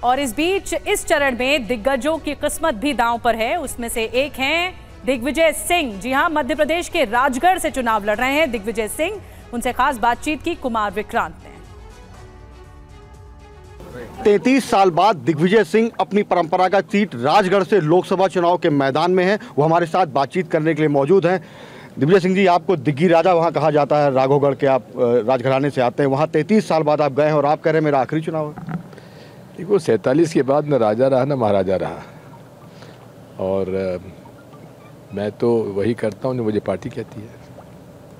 और इस बीच इस चरण में दिग्गजों की किस्मत भी दांव पर है। उसमें से एक हैं दिग्विजय सिंह। जी हां, मध्य प्रदेश के राजगढ़ से चुनाव लड़ रहे हैं दिग्विजय सिंह। उनसे खास बातचीत की कुमार विक्रांत ने। 33 साल बाद दिग्विजय सिंह अपनी परंपरागत सीट राजगढ़ से लोकसभा चुनाव के मैदान में हैं। वो हमारे साथ बातचीत करने के लिए मौजूद हैं। दिग्विजय सिंह जी, आपको दिग्गी राजा वहाँ कहा जाता है, राघवगढ़ के आप राजघराने से आते हैं। वहाँ 33 साल बाद आप गए हैं और आप कह रहे हैं मेरा आखिरी चुनाव है। देखो, 47 के बाद न राजा रहा न महाराजा रहा, और मैं तो वही करता हूँ जो मुझे पार्टी कहती है।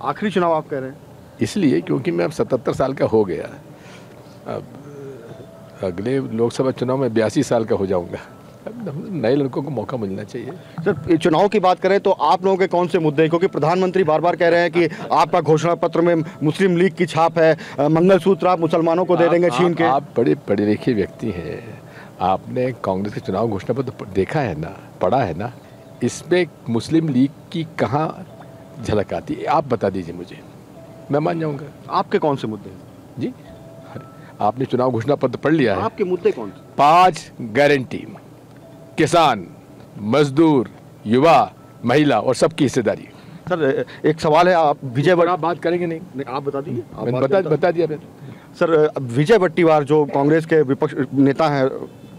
आखिरी चुनाव आप कह रहे हैं? इसलिए क्योंकि मैं अब 77 साल का हो गया। अब अगले लोकसभा चुनाव में 82 साल का हो जाऊंगा। अब नए लड़कों को मौका मिलना चाहिए। सर, चुनाव की बात करें तो आप लोगों के कौन से मुद्दे हैं? क्योंकि प्रधानमंत्री बार बार कह रहे हैं कि आपका घोषणा पत्र में मुस्लिम लीग की छाप है, मंगलसूत्र आप मुसलमानों को दे देंगे छीन के। आप बड़े पढ़े लिखे व्यक्ति हैं, आपने कांग्रेस के चुनाव घोषणा पत्र देखा है ना, पढ़ा है ना? इसमें मुस्लिम लीग की कहाँ झलक आती है? आप बता दीजिए मुझे, मैं मान जाऊंगा। आपके कौन से मुद्दे हैं? जी, आपने चुनाव घोषणा पत्र पढ़ लिया है? आपके मुद्दे कौन से? 5 गारंटी, किसान, मजदूर, युवा, महिला और सबकी हिस्सेदारी। सर, एक सवाल है, आप आप बात करेंगे? नहीं, आप बता दीजिए। बता दिया मैंने। सर, विजय वट्टीवार जो कांग्रेस के विपक्ष नेता हैं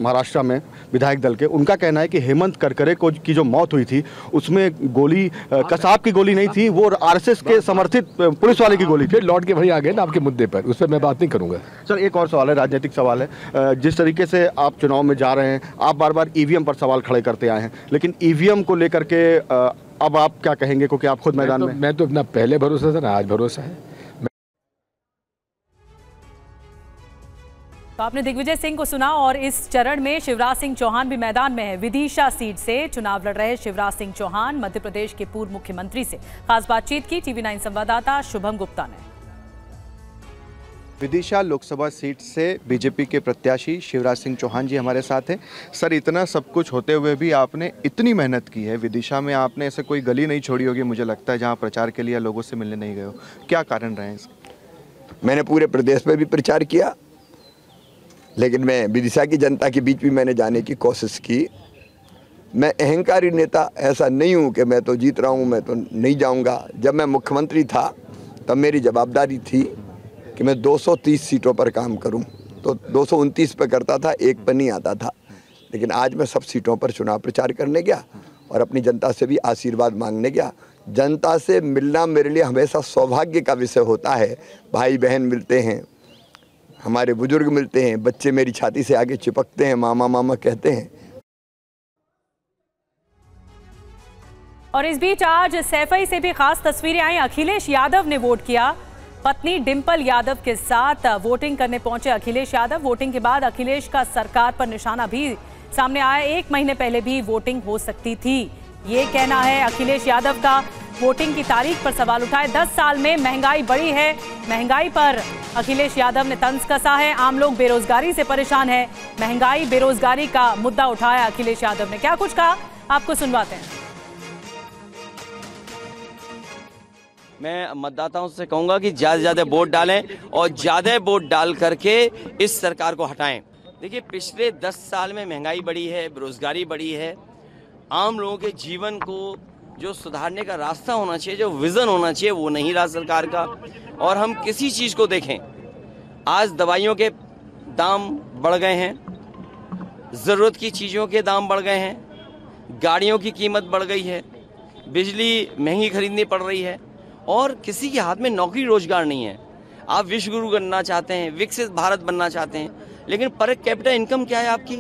महाराष्ट्र में, विधायक दल के, उनका कहना है कि हेमंत करकरे को की जो मौत हुई थी उसमें गोली कसाब की गोली नहीं थी, वो आरएसएस के समर्थित पुलिस वाले की गोली थी। फिर लौट के वही आ गए ना आपके मुद्दे पर, उस पर मैं बात नहीं करूंगा। सर, एक और सवाल है, राजनीतिक सवाल है। जिस तरीके से आप चुनाव में जा रहे हैं, आप बार बार ईवीएम पर सवाल खड़े करते आए हैं, लेकिन ईवीएम को लेकर के अब आप क्या कहेंगे? क्योंकि आप खुद मैदान में। मैं तो अपना पहले भरोसा था ना आज भरोसा है। तो आपने दिग्विजय सिंह को सुना। और इस चरण में शिवराज सिंह चौहान भी मैदान में है। विदिशा सीट से चुनाव लड़ रहे शिवराज सिंह चौहान मध्य प्रदेश के पूर्व मुख्यमंत्री से खास बातचीत की TV9 संवाददाता शुभम गुप्ता ने। विदिशा लोकसभा सीट से बीजेपी के प्रत्याशी शिवराज सिंह चौहान जी हमारे साथ हैं। सर, इतना सब कुछ होते हुए भी आपने इतनी मेहनत की है। विदिशा में आपने ऐसे कोई गली नहीं छोड़ी होगी, मुझे लगता है, जहाँ प्रचार के लिए लोगों से मिलने नहीं गए हो। क्या कारण रहे हैं? मैंने पूरे प्रदेश में भी प्रचार किया, लेकिन मैं विदिशा की जनता के बीच भी मैंने जाने की कोशिश की। मैं अहंकारी नेता ऐसा नहीं हूँ कि मैं तो जीत रहा हूँ, मैं तो नहीं जाऊँगा। जब मैं मुख्यमंत्री था तब मेरी जवाबदारी थी कि मैं 230 सीटों पर काम करूं, तो 229 पे करता था, 1 पर नहीं आता था। लेकिन आज मैं सब सीटों पर चुनाव प्रचार करने गया और अपनी जनता से भी आशीर्वाद मांगने गया। जनता से मिलना मेरे लिए हमेशा सौभाग्य का विषय होता है। भाई बहन मिलते हैं, हमारे बुजुर्ग मिलते हैं, बच्चे मेरी छाती से आगे चिपकते हैं, मामा मामा कहते हैं। और इस बीच आज सैफई से भी खास तस्वीरें आई। अखिलेश यादव ने वोट किया। पत्नी डिंपल यादव के साथ वोटिंग करने पहुंचे अखिलेश यादव। वोटिंग के बाद अखिलेश का सरकार पर निशाना भी सामने आया। 1 महीने पहले भी वोटिंग हो सकती थी, ये कहना है अखिलेश यादव का। वोटिंग की तारीख पर सवाल उठाए। 10 साल में महंगाई बढ़ी है, महंगाई पर अखिलेश यादव ने तंज कसा है। आम लोग बेरोजगारी से परेशान है, महंगाई बेरोजगारी का मुद्दा उठाया अखिलेश यादव ने। क्या कुछ कहा, आपको सुनवाते हैं। मैं मतदाताओं से कहूंगा कि ज़्यादा से ज़्यादा वोट डालें और ज़्यादा वोट डाल करके इस सरकार को हटाएं। देखिए, पिछले 10 साल में महंगाई बढ़ी है, बेरोजगारी बढ़ी है। आम लोगों के जीवन को जो सुधारने का रास्ता होना चाहिए, जो विज़न होना चाहिए, वो नहीं रहा सरकार का। और हम किसी चीज़ को देखें, आज दवाइयों के दाम बढ़ गए हैं, ज़रूरत की चीज़ों के दाम बढ़ गए हैं, गाड़ियों की कीमत बढ़ गई है, बिजली महंगी खरीदनी पड़ रही है, और किसी के हाथ में नौकरी रोजगार नहीं है। आप विश्व गुरु बनना चाहते हैं, विकसित भारत बनना चाहते हैं, लेकिन पर कैपिटा इनकम क्या है आपकी?